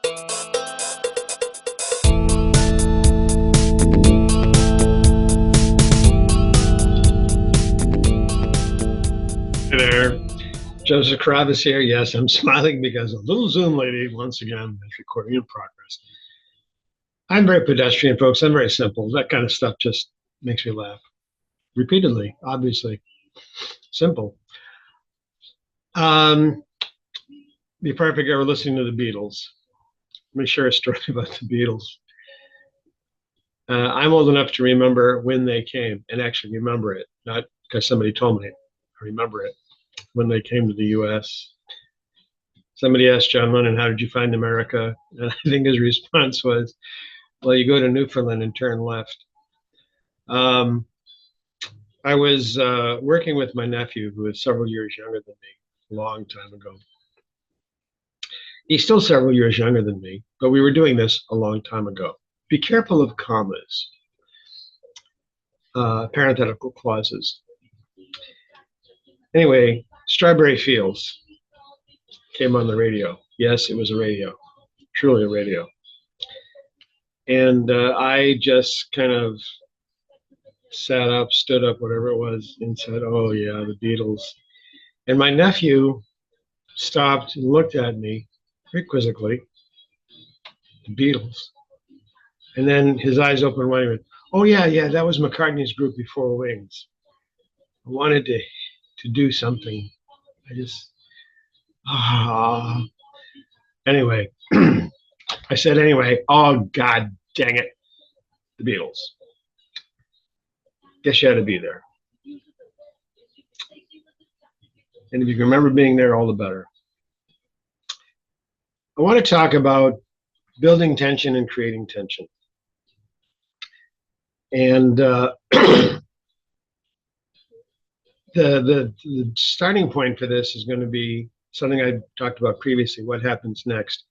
Hey there, Joseph Carabas here. Yes, I'm smiling because a little Zoom lady once again is recording in progress. I'm very pedestrian, folks. I'm very simple. That kind of stuff just makes me laugh repeatedly, obviously. Simple. Um, Before I forget, we're listening to the Beatles. Let me share a story about the Beatles. I'm old enough to remember when they came and actually remember it, not because somebody told me. I remember it when they came to the US. Somebody asked John Lennon, "How did you find America?" And I think his response was, "Well, you go to Newfoundland and turn left." Um, I was working with my nephew, who is several years younger than me, a long time ago. He's still several years younger than me, but we were doing this a long time ago. Be careful of commas, parenthetical clauses. Anyway, Strawberry Fields came on the radio. Yes, it was a radio, truly a radio. And I just kind of sat up, stood up, whatever it was, and said, "Oh, yeah, the Beatles." And my nephew stopped and looked at me very quizzically, "The Beatles." And then his eyes opened wide and went, "Oh, yeah, yeah, that was McCartney's group before Wings." I wanted to do something. I just, ah. Anyway, I said, anyway, "Oh, God dang it, the Beatles." Guess you had to be there. And if you can remember being there, all the better. I want to talk about building tension and creating tension. And the starting point for this is going to be something I talked about previously, what happens next.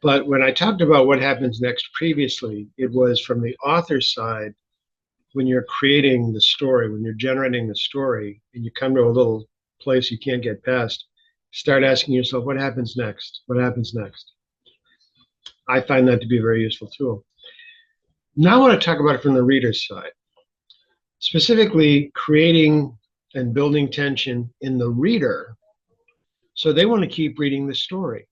But when I talked about what happens next previously, it was from the author's side. When you're creating the story, when you're generating the story, and you come to a little place you can't get past, start asking yourself, what happens next? What happens next? I find that to be a very useful tool. Now I want to talk about it from the reader's side, specifically creating and building tension in the reader so they want to keep reading the story.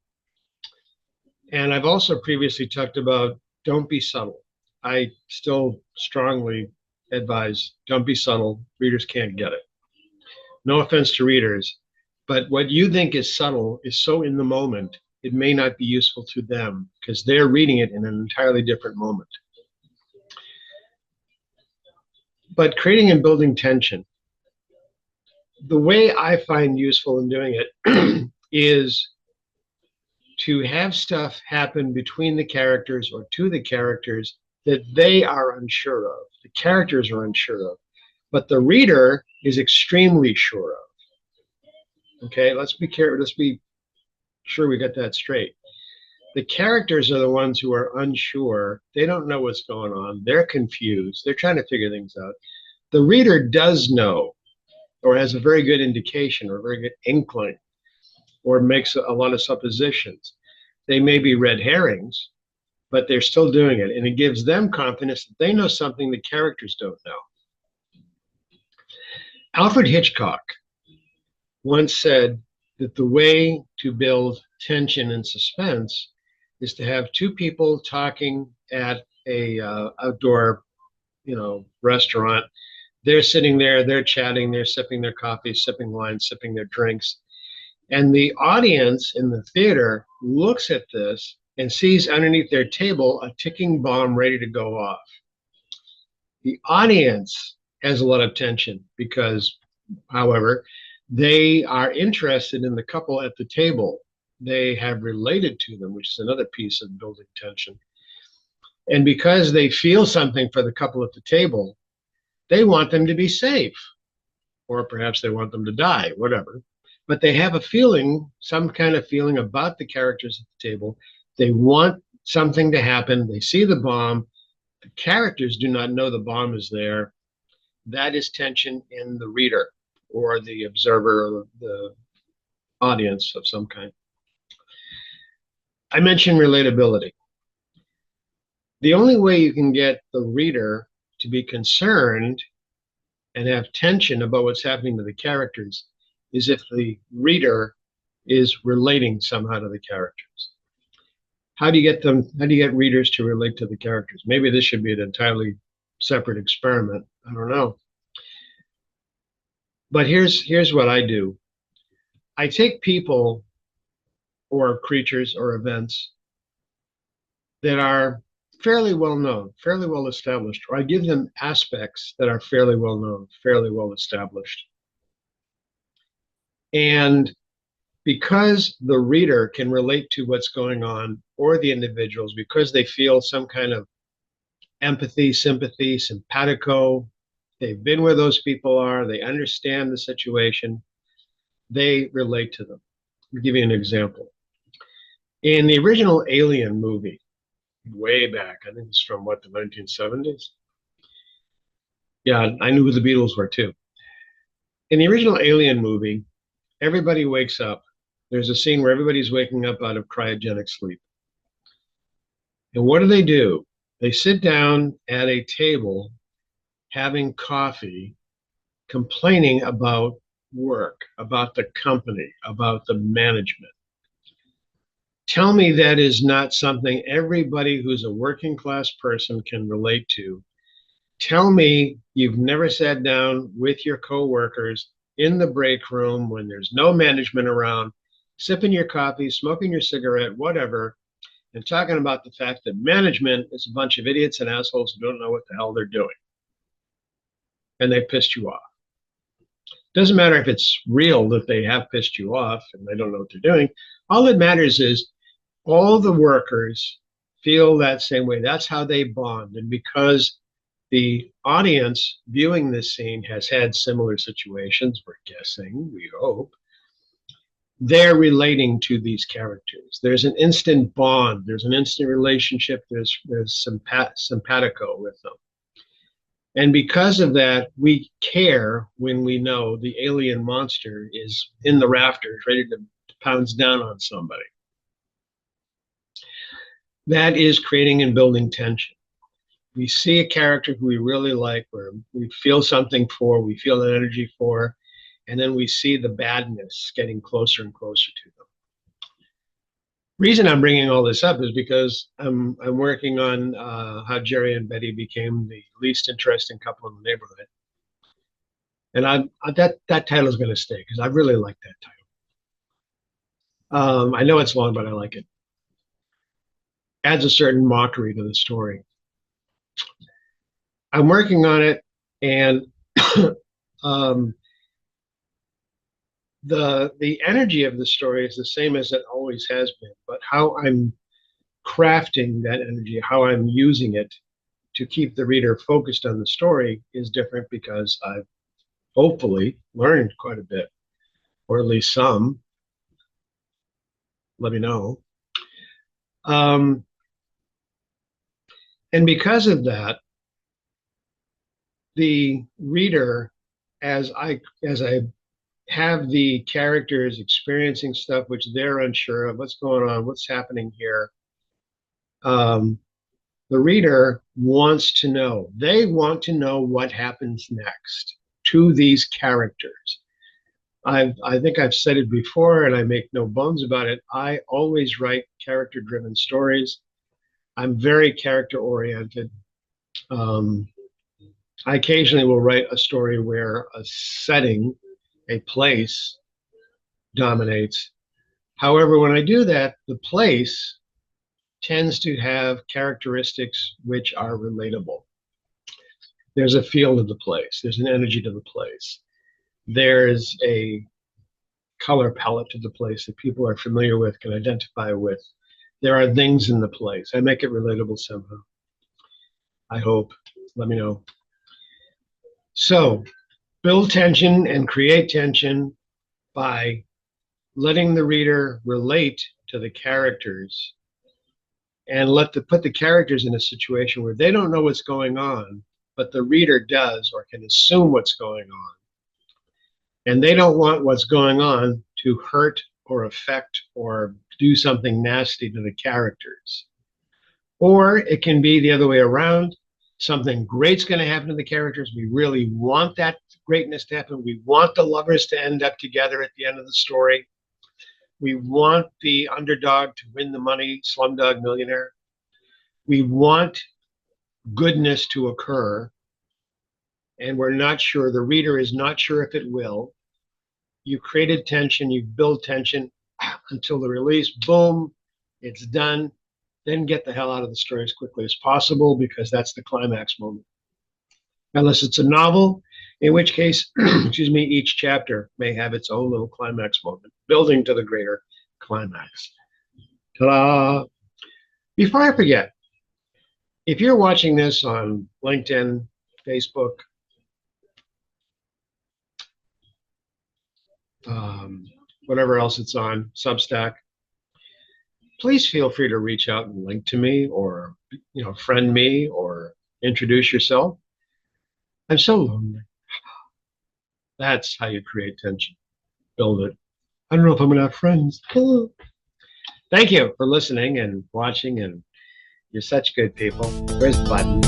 And I've also previously talked about don't be subtle. I still strongly advise don't be subtle. Readers can't get it. No offense to readers, but what you think is subtle is so in the moment, it may not be useful to them because they're reading it in an entirely different moment. But creating and building tension, the way I find useful in doing it is to have stuff happen between the characters or to the characters that they are unsure of. The characters are unsure of, but the reader is extremely sure of. Okay, let's be careful. Let's be sure we get that straight. The characters are the ones who are unsure. They don't know what's going on. They're confused. They're trying to figure things out. The reader does know or has a very good indication or a very good inkling or makes a lot of suppositions. They may be red herrings, but they're still doing it. And it gives them confidence that they know something the characters don't know. Alfred Hitchcock once said that the way to build tension and suspense is to have two people talking at a outdoor, restaurant. They're sitting there, they're chatting, they're sipping their coffee, sipping wine, sipping their drinks. And the audience in the theater looks at this and sees underneath their table a ticking bomb ready to go off. The audience has a lot of tension because, however, they are interested in the couple at the table. They have related to them, which is another piece of building tension. And because they feel something for the couple at the table, they want them to be safe, or perhaps they want them to die, whatever. But they have a feeling, some kind of feeling about the characters at the table. They want something to happen. They see the bomb. The characters do not know the bomb is there. That is tension in the reader or the observer or the audience of some kind. I mentioned relatability. The only way you can get the reader to be concerned and have tension about what's happening to the characters is if the reader is relating somehow to the characters. How do you get readers to relate to the characters? Maybe this should be an entirely separate experiment. I don't know. But here's what I do. I take people or creatures or events that are fairly well known, fairly well established, or I give them aspects that are fairly well known, fairly well established. And because the reader can relate to what's going on or the individuals, because they feel some kind of empathy, sympathy, simpatico, they've been where those people are, they understand the situation, they relate to them. I'll give you an example. In the original Alien movie, way back, I think it's from what, the 1970s? Yeah, I knew who the Beatles were too. In the original Alien movie, everybody wakes up. There's a scene where everybody's waking up out of cryogenic sleep. And what do? They sit down at a table having coffee, complaining about work, about the company, about the management. Tell me that is not something everybody who's a working class person can relate to. Tell me you've never sat down with your coworkers in the break room when there's no management around, sipping your coffee, smoking your cigarette, whatever, and talking about the fact that management is a bunch of idiots and assholes who don't know what the hell they're doing. And they pissed you off. Doesn't matter if it's real that they have pissed you off and they don't know what they're doing. All that matters is all the workers feel that same way. That's how they bond. And because the audience viewing this scene has had similar situations, we're guessing, we hope, they're relating to these characters. There's an instant bond. There's an instant relationship. There's simpatico with them. And because of that, we care when we know the alien monster is in the rafters, ready to pounce down on somebody. That is creating and building tension. We see a character who we really like, where we feel something for, we feel an energy for, and then we see the badness getting closer and closer to them. Reason I'm bringing all this up is because I'm working on how Jerry and Betty became the least interesting couple in the neighborhood, and that title is going to stay because I really like that title. I know it's long, but I like it. Adds a certain mockery to the story. I'm working on it, and the energy of the story is the same as it always has been, but how I'm crafting that energy, how I'm using it to keep the reader focused on the story is different because I've hopefully learned quite a bit, or at least some. Let me know. And because of that, the reader, as I have the characters experiencing stuff which they're unsure of, what's going on, what's happening here, the reader wants to know. They want to know what happens next to these characters. I think I've said it before, and I make no bones about it. I always write character-driven stories. I'm very character-oriented. I occasionally will write a story where a setting, a place, dominates. However, when I do that, the place tends to have characteristics which are relatable. There's a feel to the place. There's an energy to the place. There's a color palette to the place that people are familiar with, can identify with. There are things in the place. I make it relatable somehow. I hope. Let me know. So, build tension and create tension by letting the reader relate to the characters and put the characters in a situation where they don't know what's going on, but the reader does or can assume what's going on. And they don't want what's going on to hurt or affect or do something nasty to the characters. Or it can be the other way around. Something great's going to happen to the characters. We really want that greatness to happen. We want the lovers to end up together at the end of the story. We want the underdog to win the money, Slumdog Millionaire. We want goodness to occur, and we're not sure, the reader is not sure if it will. You created tension, you build tension until the release, boom, it's done. Then get the hell out of the story as quickly as possible, because that's the climax moment. Unless it's a novel, in which case, excuse me, each chapter may have its own little climax moment, building to the greater climax. Ta-da! Before I forget, if you're watching this on LinkedIn, Facebook, whatever else it's on, Substack, please feel free to reach out and link to me, or friend me, or introduce yourself. I'm so lonely. That's how you create tension. Build it. I don't know if I'm gonna have friends. Thank you for listening and watching, and you're such good people. Where's the button?